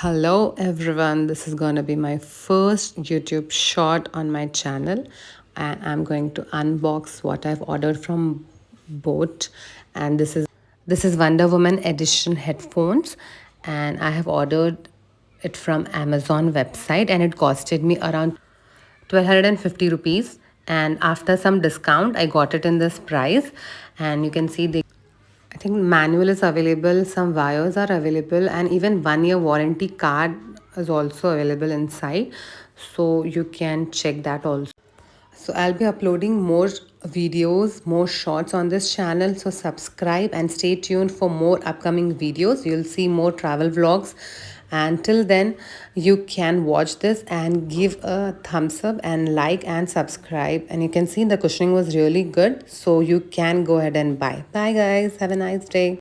Hello everyone, this is going to be my first YouTube short on my channel, and I'm going to unbox what I've ordered from boAt. And this is Wonder Woman edition headphones, and I have ordered it from Amazon website, and it costed me around 1250 rupees, and after some discount I got it in this price. And you can see the I think manual is available, some wires are available, and even 1 year warranty card is also available inside. So you can check that also. So I'll be uploading more videos, more shorts on this channel. So subscribe and stay tuned for more upcoming videos. You'll see more travel vlogs. And till then, you can watch this and give a thumbs up and like and subscribe. And you can see the cushioning was really good. So you can go ahead and buy. Bye guys. Have a nice day.